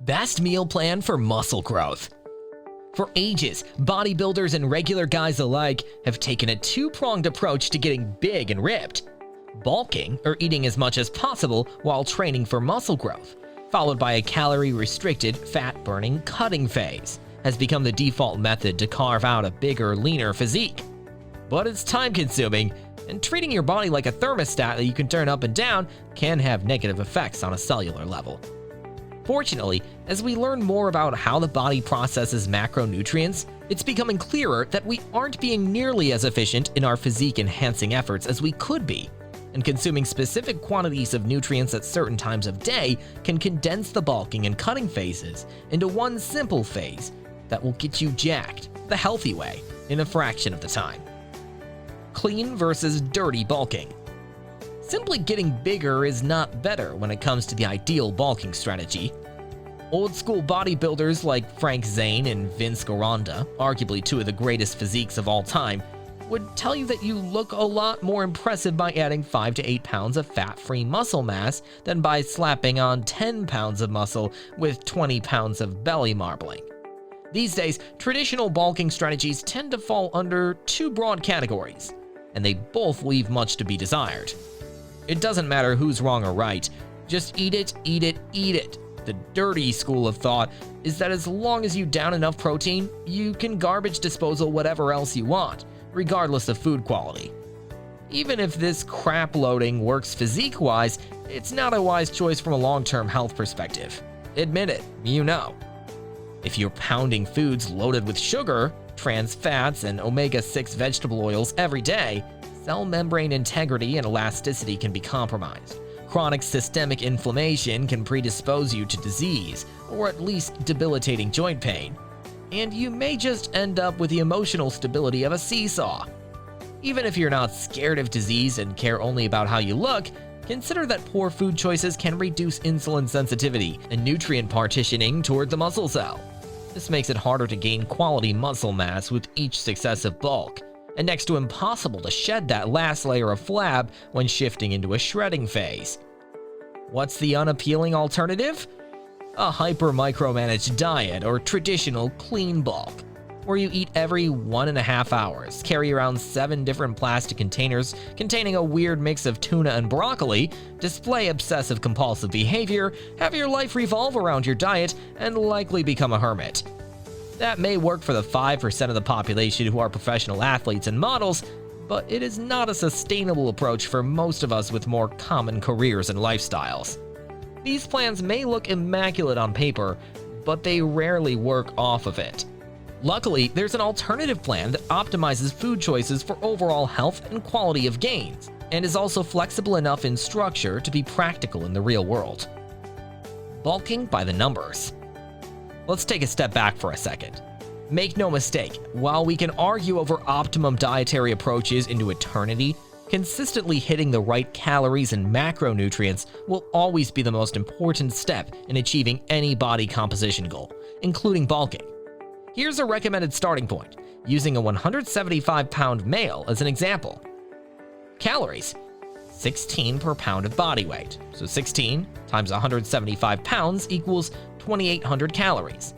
Best meal plan for muscle growth. For ages, bodybuilders and regular guys alike have taken a two-pronged approach to getting big and ripped. Bulking, or eating as much as possible while training for muscle growth, followed by a calorie-restricted, fat-burning cutting phase, has become the default method to carve out a bigger, leaner physique. But it's time-consuming, and treating your body like a thermostat that you can turn up and down can have negative effects on a cellular level. Fortunately, as we learn more about how the body processes macronutrients, it's becoming clearer that we aren't being nearly as efficient in our physique-enhancing efforts as we could be, and consuming specific quantities of nutrients at certain times of day can condense the bulking and cutting phases into one simple phase that will get you jacked the healthy way in a fraction of the time. Clean versus dirty bulking. Simply getting bigger is not better when it comes to the ideal bulking strategy. Old-school bodybuilders like Frank Zane and Vince Gironda, arguably two of the greatest physiques of all time, would tell you that you look a lot more impressive by adding 5 to 8 pounds of fat-free muscle mass than by slapping on 10 pounds of muscle with 20 pounds of belly marbling. These days, traditional bulking strategies tend to fall under two broad categories, and they both leave much to be desired. It doesn't matter who's wrong or right, just eat it, eat it, eat it. The dirty school of thought is that as long as you down enough protein, you can garbage disposal whatever else you want, regardless of food quality. Even if this crap loading works physique-wise, it's not a wise choice from a long-term health perspective. Admit it, you know. If you're pounding foods loaded with sugar, trans fats, and omega-6 vegetable oils every day, cell membrane integrity and elasticity can be compromised. Chronic systemic inflammation can predispose you to disease, or at least debilitating joint pain. And you may just end up with the emotional stability of a seesaw. Even if you're not scared of disease and care only about how you look, consider that poor food choices can reduce insulin sensitivity and nutrient partitioning toward the muscle cell. This makes it harder to gain quality muscle mass with each successive bulk, and next to impossible to shed that last layer of flab when shifting into a shredding phase. What's the unappealing alternative? A hyper-micromanaged diet or traditional clean bulk, where you eat every 1.5 hours, carry around 7 different plastic containers containing a weird mix of tuna and broccoli, display obsessive-compulsive behavior, have your life revolve around your diet, and likely become a hermit. That may work for the 5% of the population who are professional athletes and models, but it is not a sustainable approach for most of us with more common careers and lifestyles. These plans may look immaculate on paper, but they rarely work off of it. Luckily, there's an alternative plan that optimizes food choices for overall health and quality of gains, and is also flexible enough in structure to be practical in the real world. Bulking by the numbers. Let's take a step back for a second. Make no mistake, while we can argue over optimum dietary approaches into eternity, consistently hitting the right calories and macronutrients will always be the most important step in achieving any body composition goal, including bulking. Here's a recommended starting point, using a 175-pound male as an example. Calories: 16 per pound of body weight. So 16 times 175 pounds equals 2,800 calories.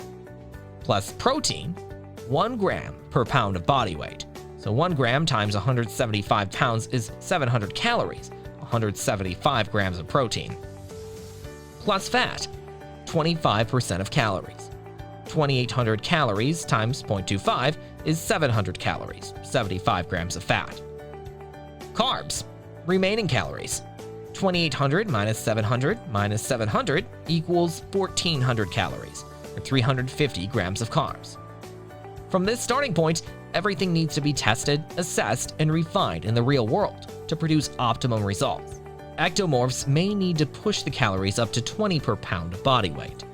Plus protein, 1 gram per pound of body weight. So 1 gram times 175 pounds is 700 calories, 175 grams of protein. Plus fat, 25% of calories. 2,800 calories times 0.25 is 700 calories, 75 grams of fat. Carbs, remaining calories. 2,800 minus 700 equals 1,400 calories, or 350 grams of carbs. From this starting point, everything needs to be tested, assessed, and refined in the real world to produce optimum results. Ectomorphs may need to push the calories up to 20 per pound of body weight.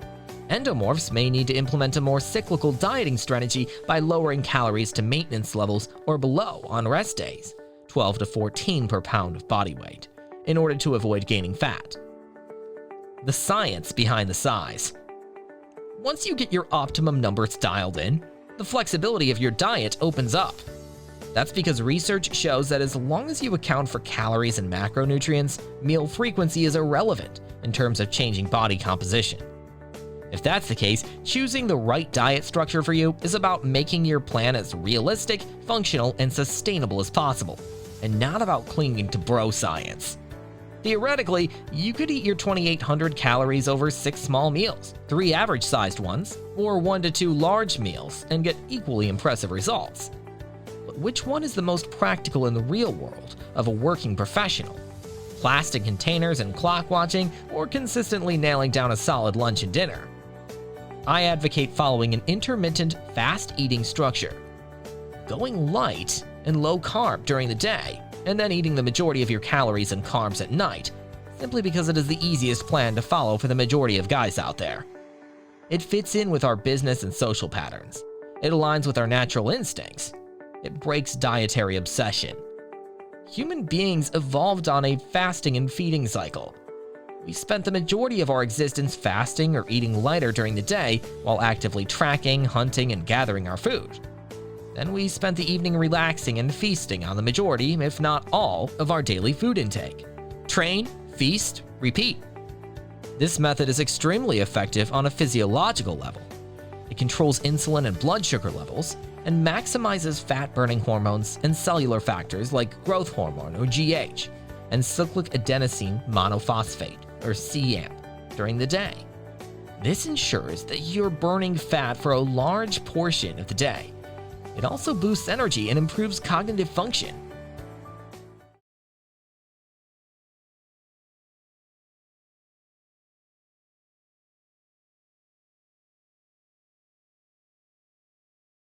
Endomorphs may need to implement a more cyclical dieting strategy by lowering calories to maintenance levels or below on rest days, 12 to 14 per pound of body weight, in order to avoid gaining fat. The science behind the size. Once you get your optimum numbers dialed in, the flexibility of your diet opens up. That's because research shows that as long as you account for calories and macronutrients, meal frequency is irrelevant in terms of changing body composition. If that's the case, choosing the right diet structure for you is about making your plan as realistic, functional, and sustainable as possible, and not about clinging to bro science. Theoretically, you could eat your 2,800 calories over 6 small meals, 3 average-sized ones, or 1 to 2 large meals, and get equally impressive results. But which one is the most practical in the real world of a working professional? Plastic containers and clock watching, or consistently nailing down a solid lunch and dinner? I advocate following an intermittent, fast eating structure. Going light and low carb during the day, and then eating the majority of your calories and carbs at night, simply because it is the easiest plan to follow for the majority of guys out there. It fits in with our business and social patterns. It aligns with our natural instincts. It breaks dietary obsession. Human beings evolved on a fasting and feeding cycle. We spent the majority of our existence fasting or eating lighter during the day while actively tracking, hunting, and gathering our food. Then we spent the evening relaxing and feasting on the majority, if not all, of our daily food intake. Train, feast, repeat. This method is extremely effective on a physiological level. It controls insulin and blood sugar levels and maximizes fat-burning hormones and cellular factors like growth hormone, or GH, and cyclic adenosine monophosphate, or CAMP, during the day. This ensures that you're burning fat for a large portion of the day. It also boosts energy and improves cognitive function,